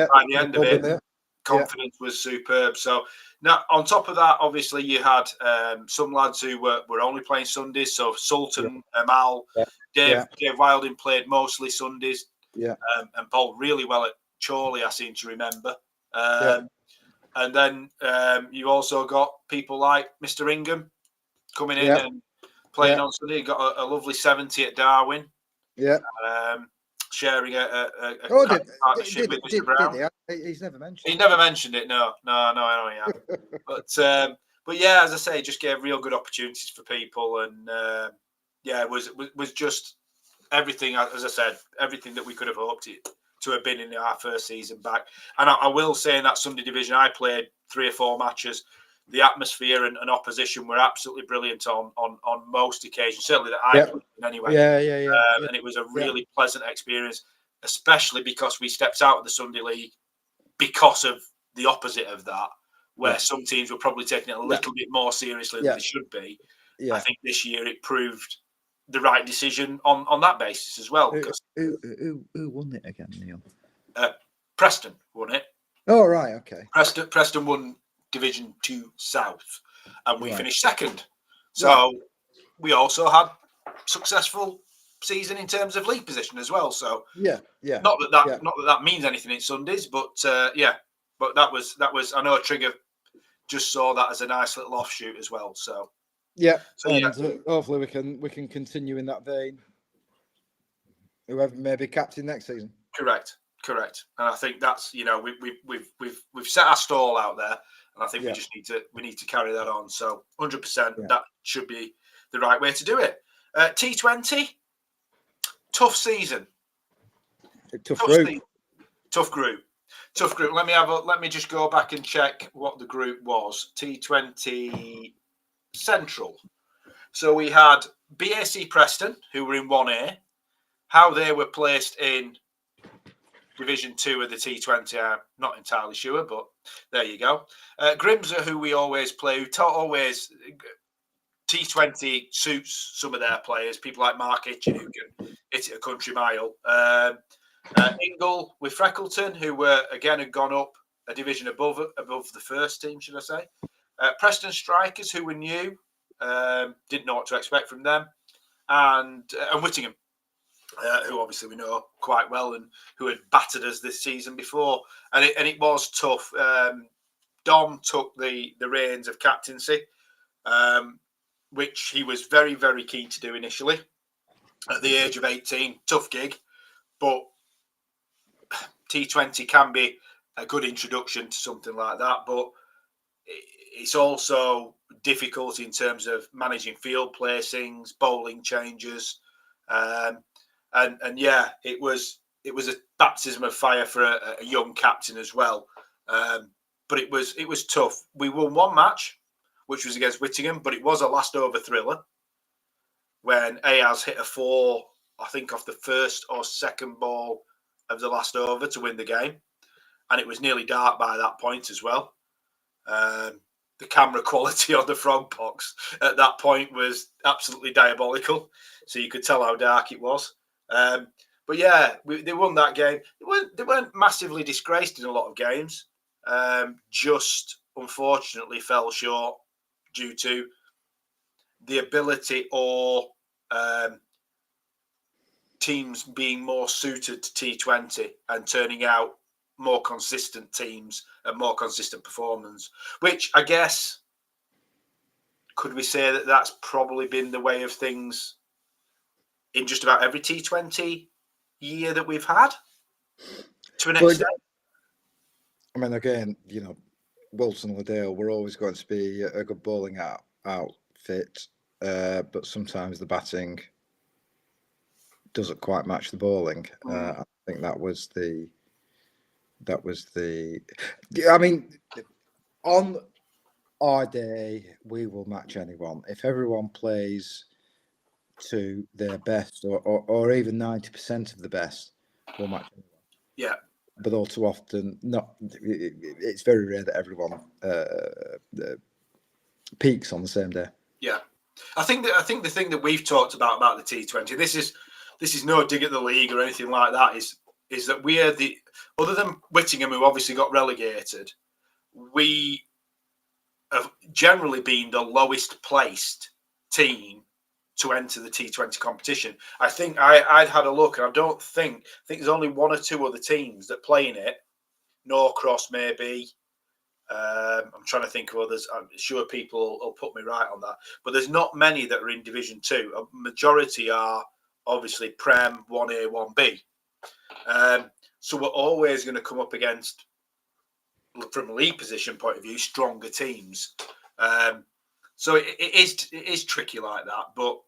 by the end of it, confidence was superb. So now, on top of that, obviously you had some lads who were only playing Sundays. So Sultan, Amal, Dave Wilding played mostly Sundays, and bowled really well at Chorley, I seem to remember. And then you also got people like Mr. Ingham coming in and playing on Sunday. He got a lovely 70 at Darwin. Sharing a partnership with Mr. Brown. He's never mentioned it. He never mentioned it, no, I know he had. But yeah, as I say, just gave real good opportunities for people, and it was just everything, as I said, everything that we could have hoped it to have been in our first season back. And I will say in that Sunday division, I played 3 or 4 matches. The atmosphere and opposition were absolutely brilliant on most occasions, certainly that I played in anyway. And it was a really pleasant experience, especially because we stepped out of the Sunday League because of the opposite of that, where some teams were probably taking it a little bit more seriously than they should be. I think this year it proved the right decision on that basis as well. Who won it again, Neil? Preston won it. Oh, right, okay. Preston won Division 2 South, and we finished second. So we also had successful season in terms of league position as well. So not that means anything in Sundays, but but that was I know Trigger just saw that as a nice little offshoot as well. So hopefully we can continue in that vein. Whoever may be captain next season. Correct. And I think that's we've set our stall out there, and I think we need to carry that on. So 100% that should be the right way to do it. T20, tough season, tough group. Let me just go back and check what the group was. T20 Central. So we had BAC Preston, who were in 1A. How they were placed in Division 2 of the T20, I'm not entirely sure, but there you go. Grimsby, who we always play, always T20 suits some of their players, people like Mark Hitchin, who can hit it a country mile. Ingle with Freckleton, who had gone up a division above the first team, should I say. Preston Strikers, who were new, didn't know what to expect from them. And Whittingham, who obviously we know quite well and who had battered us this season before. And it was tough. Dom took the reins of captaincy. which he was very, very keen to do initially at the age of 18. Tough gig, but T20 can be a good introduction to something like that. But it's also difficult in terms of managing field placings, bowling changes, and yeah, it was a baptism of fire for a young captain as well. But it was tough. We won one match, which was against Whittingham, but it was a last over thriller when Ayaz hit a 4, I think, off the first or second ball of the last over to win the game, and it was nearly dark by that point as well. The camera quality on the frog box at that point was absolutely diabolical, so you could tell how dark it was. But yeah, they won that game. They weren't massively disgraced in a lot of games. Just unfortunately fell short due to the ability or teams being more suited to T20 and turning out more consistent teams and more consistent performance, which I guess, could we say that that's probably been the way of things in just about every T20 year that we've had to an extent? I mean, again, Wilson and Liddell were always going to be a good bowling outfit, but sometimes the batting doesn't quite match the bowling. I think that was the. I mean, on our day, we will match anyone if everyone plays to their best, or even 90% of the best, we'll match anyone. Yeah. But all too often, not. It's very rare that everyone peaks on the same day. Yeah, I think the thing that we've talked about the T20, this is no dig at the league or anything like that, is that we are the, other than Whittingham, who obviously got relegated, we have generally been the lowest placed team to enter the T20 competition. I think I'd had a look, and I think there's only one or two other teams that play in it. Norcross maybe. I'm trying to think of others. I'm sure people will put me right on that. But there's not many that are in Division 2. A majority are obviously Prem, 1A, 1B. So we're always going to come up against, from a league position point of view, stronger teams. So it is tricky like that. But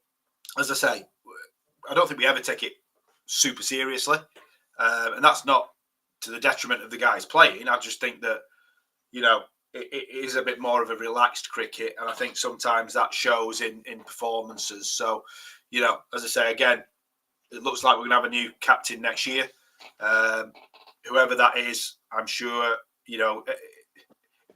as I say, I don't think we ever take it super seriously. And that's not to the detriment of the guys playing. I just think that, it is a bit more of a relaxed cricket. And I think sometimes that shows in performances. So, as I say, again, it looks like we're going to have a new captain next year. Whoever that is, I'm sure,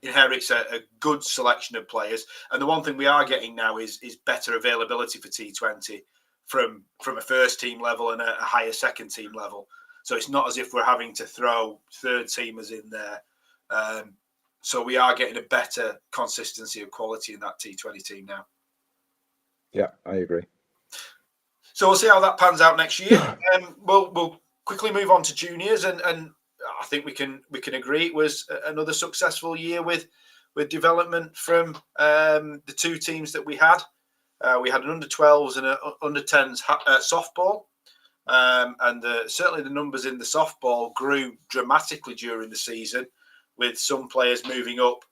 inherits a good selection of players. And the one thing we are getting now is better availability for T20 from a first team level and a higher second team level. So it's not as if we're having to throw third teamers in there. So we are getting a better consistency of quality in that T20 team now. Yeah, I agree. So we'll see how that pans out next year. We'll quickly move on to juniors, and I think we can agree it was another successful year with development from the two teams that we had. We had an under-12s and an under-10s softball, and certainly the numbers in the softball grew dramatically during the season, with some players moving up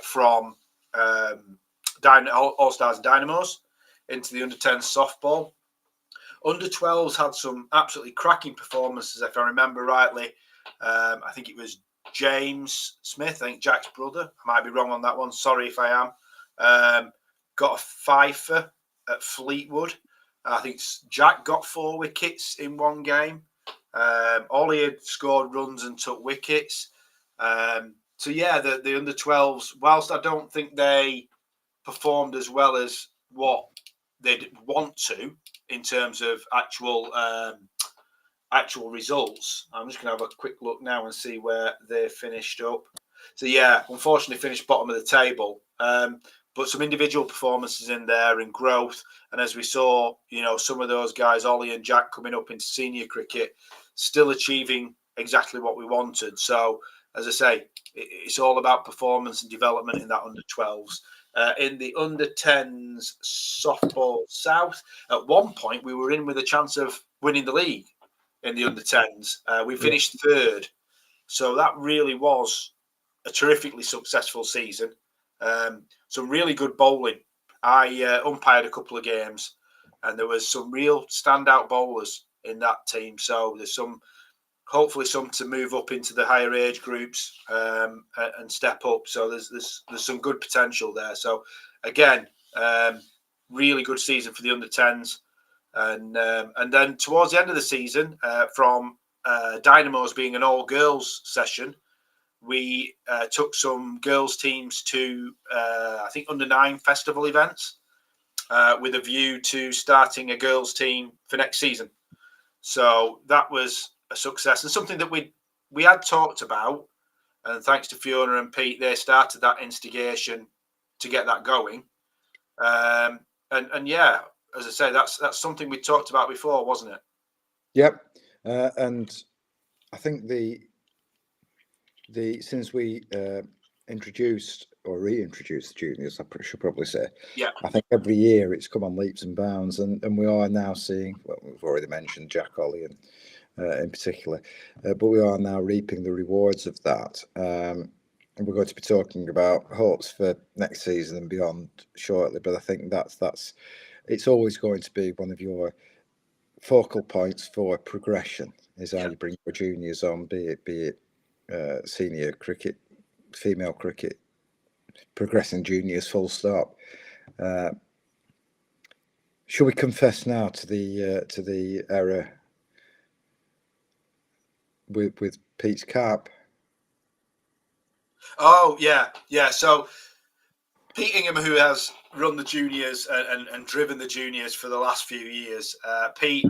from All-Stars and Dynamos into the under-10s softball. Under-12s had some absolutely cracking performances, if I remember rightly. I think it was James Smith, I think Jack's brother. I might be wrong on that one. Sorry if I am. Got a fifer at Fleetwood. I think Jack got 4 wickets in one game. Ollie had scored runs and took wickets. So yeah, the under-12s, whilst I don't think they performed as well as what they'd want to in terms of actual results, I'm just going to have a quick look now and see where they finished up. So yeah, unfortunately finished bottom of the table. But some individual performances in there and growth. And as we saw, some of those guys, Ollie and Jack, coming up into senior cricket, still achieving exactly what we wanted. So as I say, it's all about performance and development in that under-12s. In the under-10s softball South, at one point we were in with a chance of winning the league in the under-10s. We finished third. So that really was a terrifically successful season. Some really good bowling. I umpired a couple of games, and there was some real standout bowlers in that team. So there's hopefully some to move up into the higher age groups and step up. So there's some good potential there. So again, really good season for the under-10s, and then towards the end of the season, from Dynamos being an all-girls session, we took some girls teams to I think under-9 festival events with a view to starting a girls team for next season. So that was a success and something that we had talked about, and thanks to Fiona and Pete, they started that instigation to get that going. And yeah, as I say, that's something we talked about before, wasn't it? Yep. And I think the since we introduced or reintroduced the juniors, I should probably say, I think every year it's come on leaps and bounds, and we are now seeing, well, we've already mentioned Jack Ollie and in particular, but we are now reaping the rewards of that. And we're going to be talking about hopes for next season and beyond shortly. But I think that's it's always going to be one of your focal points for progression, is how you bring your juniors on, be it senior cricket, female cricket, progressing juniors, full stop. Shall we confess now to the error with Pete's cap? Oh yeah. So Pete Ingham, who has run the juniors and driven the juniors for the last few years, Pete,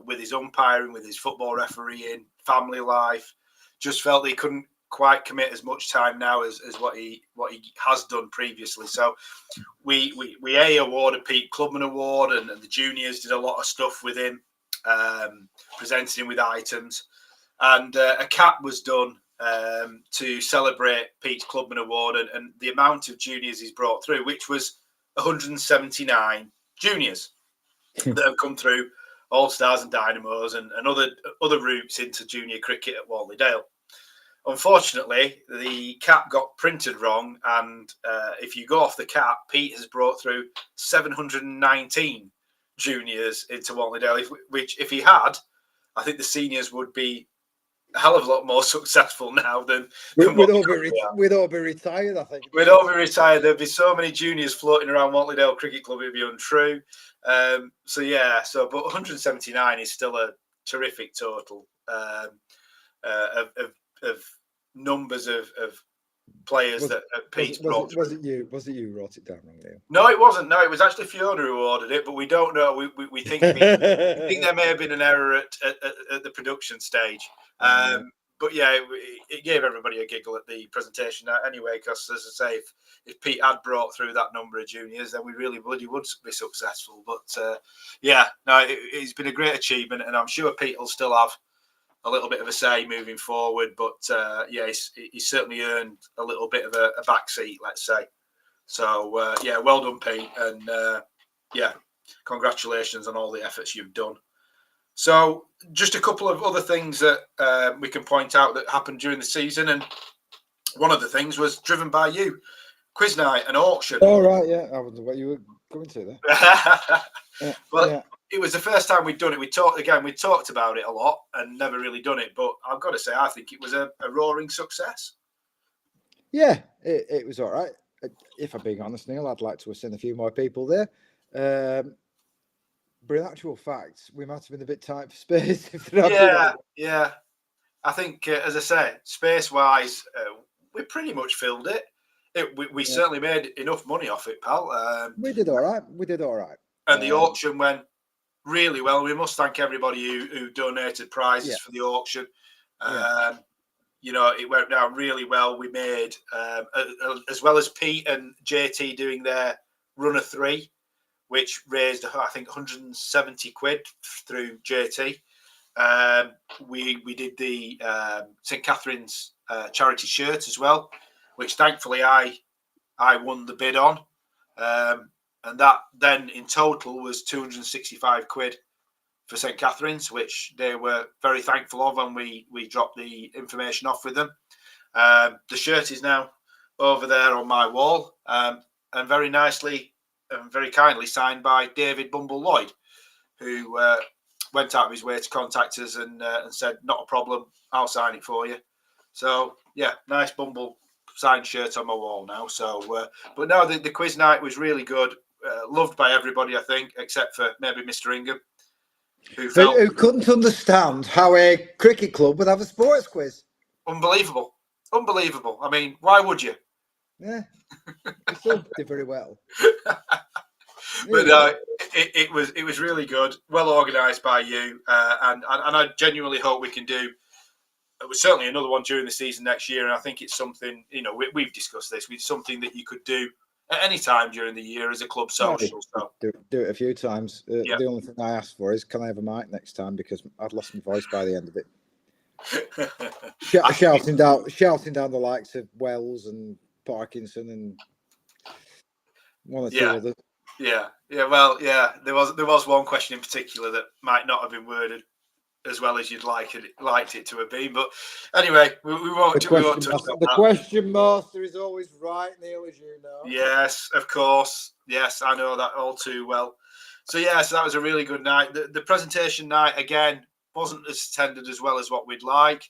with his umpiring, with his football refereeing, family life, just felt he couldn't quite commit as much time now as what he has done previously. So we awarded Pete Clubman Award, and the juniors did a lot of stuff with him, presenting him with items, and a cap was done to celebrate Pete's Clubman Award and the amount of juniors he's brought through, which was 179 juniors that have come through All Stars and Dynamos and other routes into junior cricket at Whalley Dale. Unfortunately, the cap got printed wrong, and if you go off the cap, Pete has brought through 719 juniors into Whalley Dale, which if he had, I think the seniors would be a hell of a lot more successful now than we'd all be retired, I think. We'd all be retired. There'd be so many juniors floating around Whalley Dale Cricket Club, it'd be untrue. But 179 is still a terrific total of numbers of players that Pete's brought through. Was it you who wrote it down wrong, Neil? No, it wasn't. No, it was actually Fiona who ordered it, but we don't know. We think there may have been an error at the production stage. But yeah, it gave everybody a giggle at the presentation anyway, because as I say, if Pete had brought through that number of juniors, then we really would be successful. But it's been a great achievement, and I'm sure Pete will still have a little bit of a say moving forward. But he's certainly earned a little bit of a backseat, let's say. So well done, Pete, and congratulations on all the efforts you've done. So just a couple of other things that we can point out that happened during the season, and one of the things was driven by you, quiz night and auction. Oh right, yeah, I wonder what you were coming to there. It was the first time we'd done it. We talked about it a lot and never really done it, but I've got to say, I think it was a roaring success. Yeah, it was all right. If I'm being honest, Neil, I'd like to have seen a few more people there. But in actual fact, we might have been a bit tight for space. Yeah. I think, as I say, space-wise, we pretty much filled it. We certainly made enough money off it, pal. We did all right. And the auction went really well. We must thank everybody who donated prizes for the auction. It went down really well. We made, as well as Pete and JT doing their run of 3, which raised, I think, 170 quid through JT. We did the St Catherine's charity shirt as well, which thankfully I won the bid on, and that then in total was 265 quid for St Catherine's, which they were very thankful of, and we dropped the information off with them. The shirt is now over there on my wall, and very nicely and very kindly signed by David Bumble Lloyd, who went out of his way to contact us and said, "Not a problem, I'll sign it for you." So yeah, nice Bumble signed shirt on my wall now. So, but no, the quiz night was really good, loved by everybody, I think, except for maybe Mr. Ingham, who couldn't understand how a cricket club would have a sports quiz. Unbelievable. I mean, why would you? Yeah, you still did very well. But it was really good, well organised by you, and I genuinely hope we can do. It was certainly another one during the season next year, and I think it's something, we've discussed this. It's something that you could do at any time during the year as a club social. So do it a few times. The only thing I asked for is, can I have a mic next time, because I'd lost my voice by the end of it. shouting down the likes of Wells and Parkinson and one or two others. Yeah. Well, yeah. There was one question in particular that might not have been worded as well as you'd liked it to have been, but anyway, we won't touch on that. The question master is always right, Neil, as you know. Yes, of course. Yes, I know that all too well. So that was a really good night. The presentation night again wasn't as attended as well as what we'd like,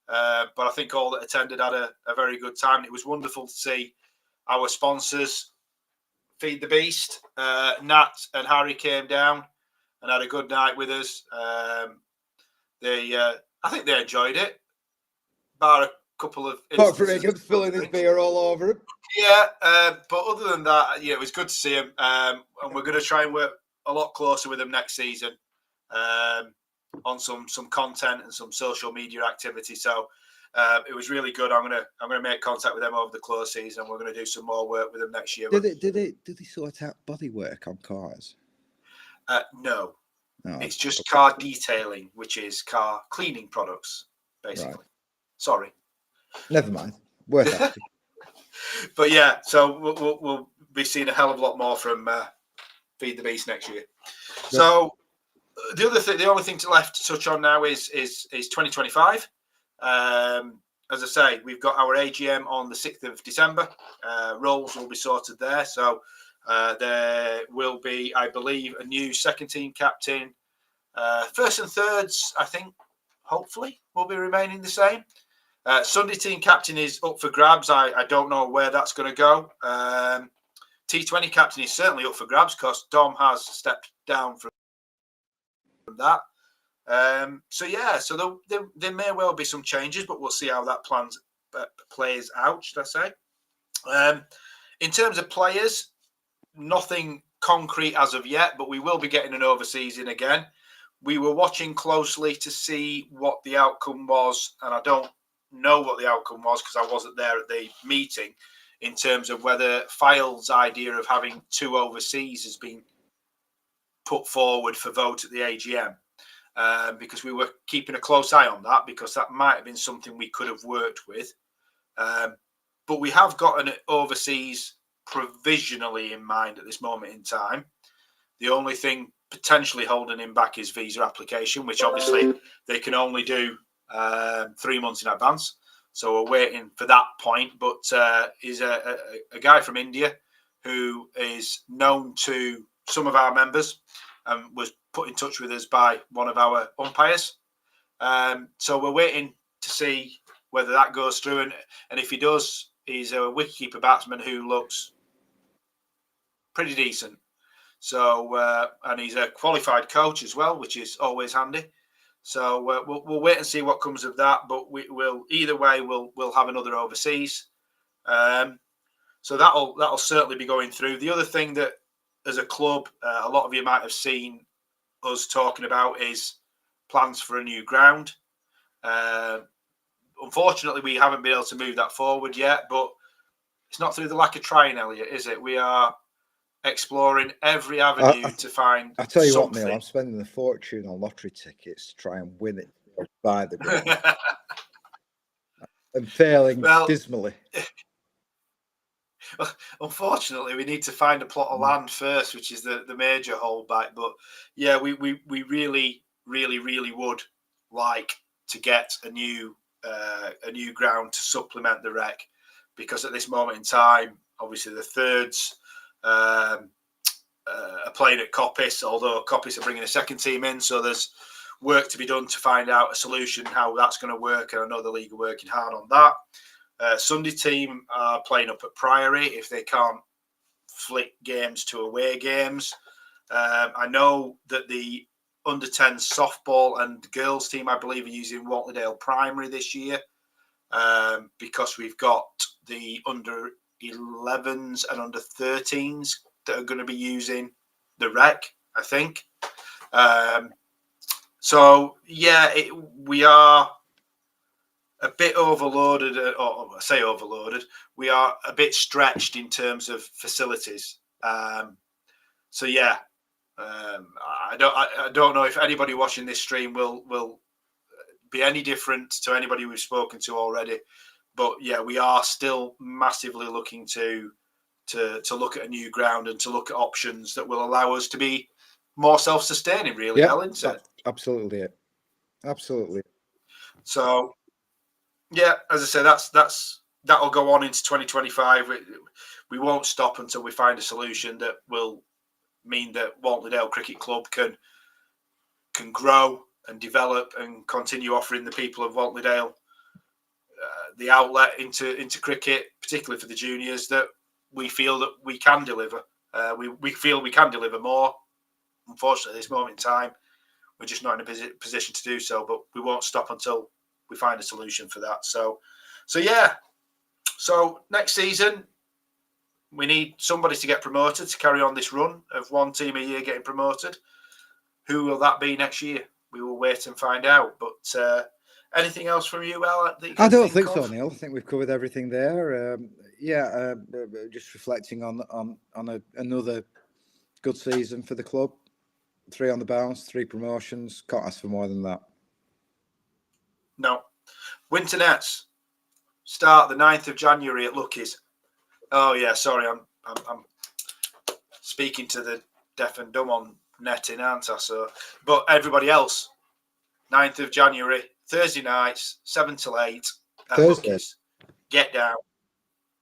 but I think all that attended had a very good time. It was wonderful to see our sponsors, Feed the Beast. Nat and Harry came down and had a good night with us. I think they enjoyed it, bar a couple of instances. Spilling his beer all over him. Yeah, but other than that, it was good to see him, and we're going to try and work a lot closer with him next season on some content and some social media activity. So it was really good. I'm gonna make contact with them over the close season. We're going to do some more work with them next year. Did they sort out body work on cars? No. Oh, it's just car detailing, which is car cleaning products, basically. Right. Sorry. Never mind. Worth asking. But yeah, so we'll be seeing a hell of a lot more from Feed the Beast next year. Yep. So the only thing left to touch on now is 2025. As I say, we've got our AGM on the 6th of December. Roles will be sorted there. So there will be, I believe, a new second team captain. First and thirds, I think, hopefully, will be remaining the same. Sunday team captain is up for grabs. I don't know where that's going to go. T20 captain is certainly up for grabs because Dom has stepped down from that. So there may well be some changes, but we'll see how that plays out, should I say. In terms of players, nothing concrete as of yet, but we will be getting an overseas in again. We were watching closely to see what the outcome was, and I don't know what the outcome was because I wasn't there at the meeting, in terms of whether File's idea of having two overseas has been put forward for vote at the AGM. Because we were keeping a close eye on that, because that might have been something we could have worked with. But we have got an overseas provisionally in mind at this moment in time. The only thing potentially holding him back is visa application, which obviously they can only do 3 months in advance. So we're waiting for that point. But he's a guy from India who is known to some of our members and was put in touch with us by one of our umpires. So we're waiting to see whether that goes through. And if he does, he's a wicketkeeper batsman who looks pretty decent. So, and he's a qualified coach as well, which is always handy. So we'll wait and see what comes of that. But we'll either way, we'll have another overseas. So that'll certainly be going through. The other thing that, as a club, a lot of you might have seen us talking about is plans for a new ground. Unfortunately, we haven't been able to move that forward yet, but it's not through the lack of trying, Elliot, is it? We are exploring every avenue to find I tell you something. what, Neil, I'm spending a fortune on lottery tickets to try and win it by the ground. And failing dismally. Unfortunately, we need to find a plot of land first, which is the major holdback. But yeah, we really would like to get a new ground to supplement the rec, because at this moment in time, obviously the thirds are playing at Coppice, although Coppice are bringing a second team in, so there's work to be done to find out a solution how that's going to work, and I know the league are working hard on that. Sunday team are playing up at Priory if they can't flick games to away games. I know that the under-10 softball and girls team, I believe, are using Whatleydale Primary this year, because we've got the under-11s and under-13s that are going to be using the rec, I think. So, yeah, we are a bit overloaded, or I say overloaded, we are a bit stretched in terms of facilities. So yeah, I don't know if anybody watching this stream will be any different to anybody we've spoken to already, but yeah, we are still massively looking to look at a new ground and to look at options that will allow us to be more self-sustaining, really. Yeah, Ellen, absolutely it. Absolutely. So yeah, as I say, that'll go on into 2025. We won't stop until we find a solution that will mean that Whatleydale Cricket Club can grow and develop and continue offering the people of Whatleydale the outlet into cricket, particularly for the juniors, that we feel that we can deliver. We feel we can deliver more. Unfortunately, at this moment in time, we're just not in a position to do so, but we won't stop until we find a solution for that. So yeah. So next season, we need somebody to get promoted to carry on this run of one team a year getting promoted. Who will that be next year? We will wait and find out. But anything else from you, Al? I don't think so, Neil. I think we've covered everything there. Just reflecting on another good season for the club. 3 on the bounce, 3 promotions. Can't ask for more than that. No. Winter Nets start the 9th of January at Lucky's. Oh yeah, sorry, I'm speaking to the deaf and dumb on netting, aren't I? So, but everybody else, 9th of January, Thursday nights, 7 till 8 at Lucky's. Get down.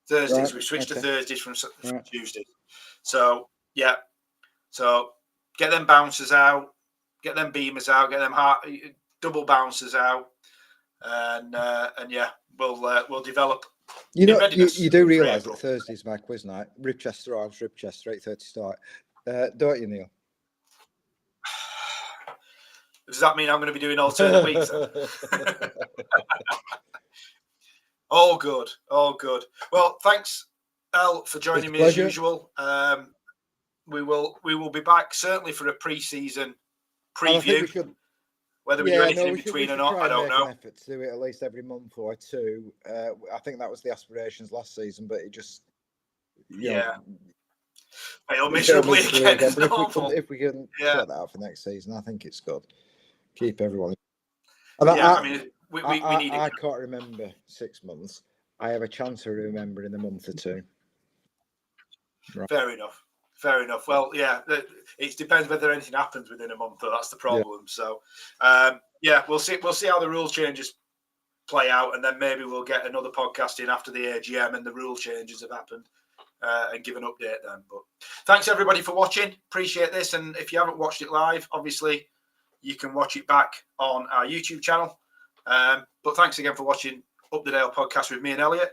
Thursdays. Right, we've switched to Thursdays from Tuesdays. So yeah. So get them bouncers out, get them beamers out, get them double bouncers out, and yeah, we'll develop. You know, you do realise that Thursday's my quiz night. Ribchester Arms, Ribchester, 8:30 start. Don't you, Neil? Does that mean I'm going to be doing alternate weeks? All good, all good. Well, thanks, Al, for joining me as usual. We will be back certainly for a pre-season preview. Whether we do anything in between or not, I don't know. An effort to do it at least every month or two. I think that was the aspirations last season, but it just failed miserably again. But if we can sort that out for next season, I think it's good. Keep everyone. I mean, we need it. I can't remember 6 months. I have a chance of remembering a month or two. Right. Fair enough. Well, yeah, it depends whether anything happens within a month, though. That's the problem. Yeah. So, we'll see. We'll see how the rule changes play out, and then maybe we'll get another podcast in after the AGM and the rule changes have happened, and give an update then. But thanks everybody for watching. Appreciate this, and if you haven't watched it live, obviously you can watch it back on our YouTube channel. But thanks again for watching Up the Dale podcast with me and Elliot.